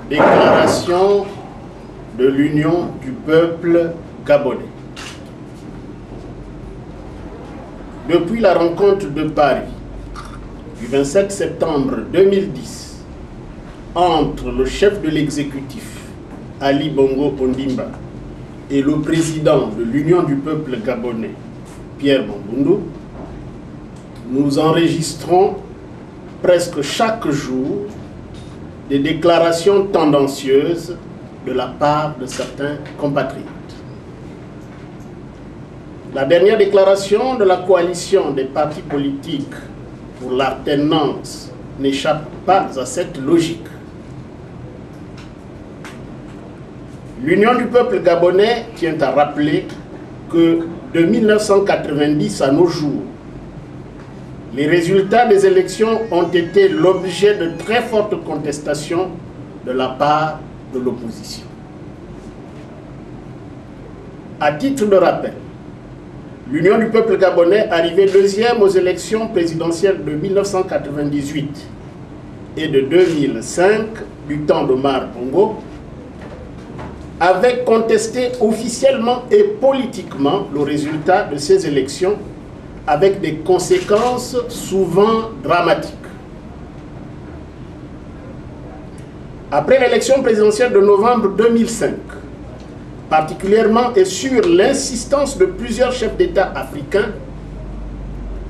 Déclaration de l'Union du peuple gabonais. Depuis la rencontre de Paris du 27 septembre 2010 entre le chef de l'exécutif Ali Bongo Ondimba et le président de l'Union du peuple gabonais Pierre Mamboundou, nous enregistrons presque chaque jour des déclarations tendancieuses de la part de certains compatriotes. La dernière déclaration de la coalition des partis politiques pour l'alternance n'échappe pas à cette logique. L'Union du peuple gabonais tient à rappeler que de 1990 à nos jours, les résultats des élections ont été l'objet de très fortes contestations de la part de l'opposition. À titre de rappel, l'Union du peuple gabonais, arrivée deuxième aux élections présidentielles de 1998 et de 2005, du temps d'Omar Bongo, avait contesté officiellement et politiquement le résultat de ces élections avec des conséquences souvent dramatiques. Après l'élection présidentielle de novembre 2005, particulièrement et sur l'insistance de plusieurs chefs d'État africains,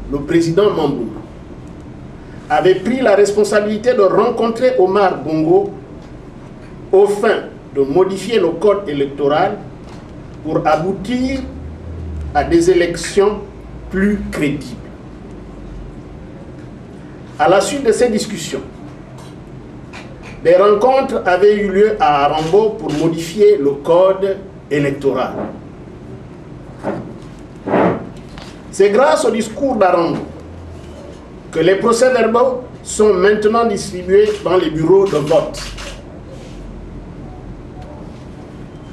le président Mamboundou avait pris la responsabilité de rencontrer Omar Bongo au fin de modifier le code électoral pour aboutir à des élections plus crédibles. À la suite de ces discussions, des rencontres avaient eu lieu à Arambo pour modifier le code électoral. C'est grâce au discours d'Arambo que les procès-verbaux sont maintenant distribués dans les bureaux de vote,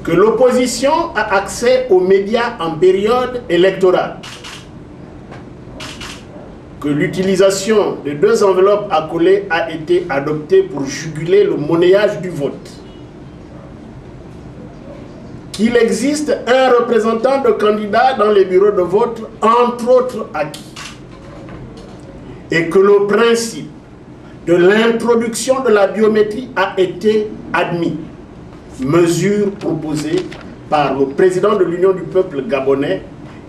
que l'opposition a accès aux médias en période électorale, que l'utilisation de 2 enveloppes accolées a été adoptée pour juguler le monnayage du vote, qu'il existe un représentant de candidat dans les bureaux de vote, entre autres acquis, et que le principe de l'introduction de la biométrie a été admis, mesure proposée par le président de l'Union du peuple gabonais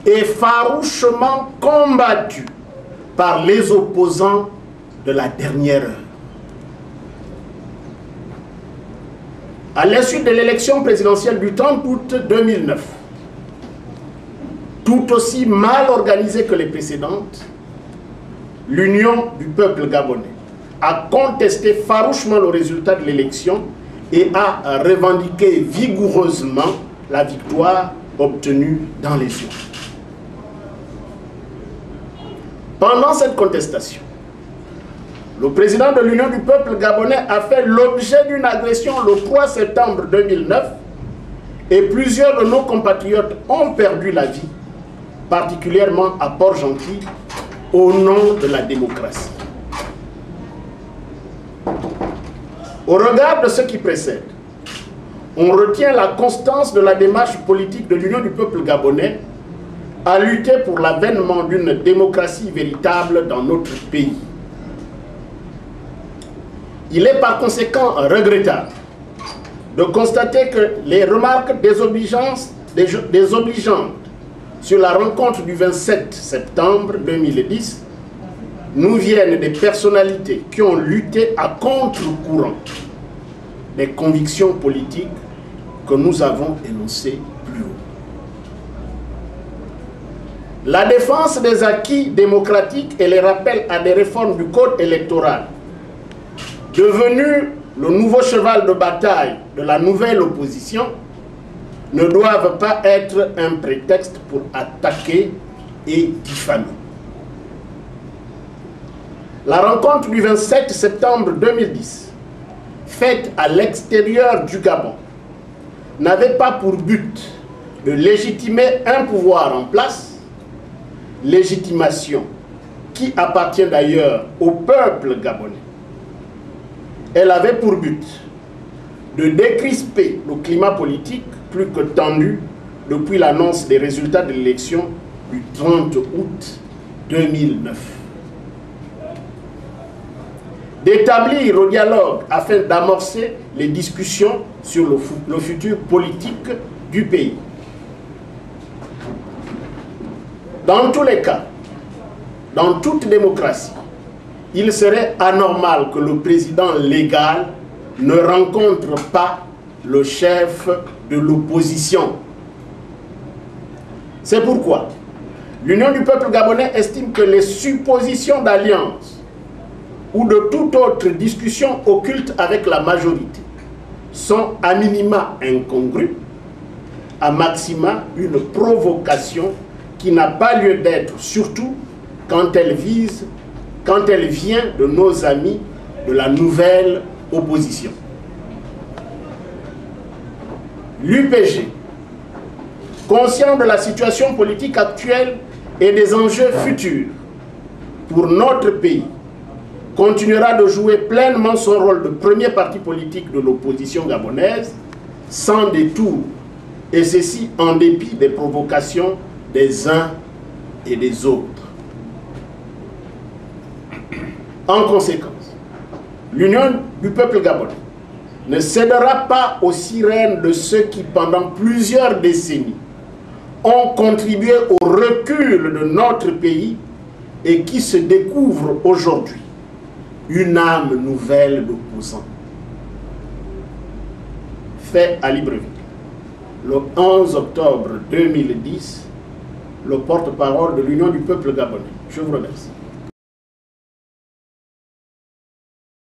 et farouchement combattue par les opposants de la dernière heure. À l'issue de l'élection présidentielle du 30 août 2009, tout aussi mal organisée que les précédentes, l'Union du peuple gabonais a contesté farouchement le résultat de l'élection et a revendiqué vigoureusement la victoire obtenue dans les urnes. Pendant cette contestation, le président de l'Union du peuple gabonais a fait l'objet d'une agression le 3 septembre 2009 et plusieurs de nos compatriotes ont perdu la vie, particulièrement à Port-Gentil, au nom de la démocratie. Au regard de ce qui précède, on retient la constance de la démarche politique de l'Union du peuple gabonais à lutter pour l'avènement d'une démocratie véritable dans notre pays. Il est par conséquent regrettable de constater que les remarques désobligeantes sur la rencontre du 27 septembre 2010 nous viennent des personnalités qui ont lutté à contre-courant des convictions politiques que nous avons énoncées plus haut. La défense des acquis démocratiques et les rappels à des réformes du code électoral, devenu le nouveau cheval de bataille de la nouvelle opposition, ne doivent pas être un prétexte pour attaquer et diffamer. La rencontre du 27 septembre 2010, faite à l'extérieur du Gabon, n'avait pas pour but de légitimer un pouvoir en place, légitimation qui appartient d'ailleurs au peuple gabonais. Elle avait pour but de décrisper le climat politique plus que tendu depuis l'annonce des résultats de l'élection du 30 août 2009. D'établir le dialogue afin d'amorcer les discussions sur le futur politique du pays. Dans tous les cas, dans toute démocratie, il serait anormal que le président légal ne rencontre pas le chef de l'opposition. C'est pourquoi l'Union du peuple gabonais estime que les suppositions d'alliance ou de toute autre discussion occulte avec la majorité sont à minima incongrues, à maxima une provocation qui n'a pas lieu d'être, surtout quand elle vient de nos amis de la nouvelle opposition. L'UPG, conscient de la situation politique actuelle et des enjeux futurs pour notre pays, continuera de jouer pleinement son rôle de premier parti politique de l'opposition gabonaise, sans détour, et ceci en dépit des provocations des uns et des autres. En conséquence, l'Union du peuple gabonais ne cédera pas aux sirènes de ceux qui, pendant plusieurs décennies, ont contribué au recul de notre pays et qui se découvrent aujourd'hui une âme nouvelle d'opposants. Fait à Libreville, le 11 octobre 2010, le porte-parole de l'Union du peuple gabonais. Je vous remercie.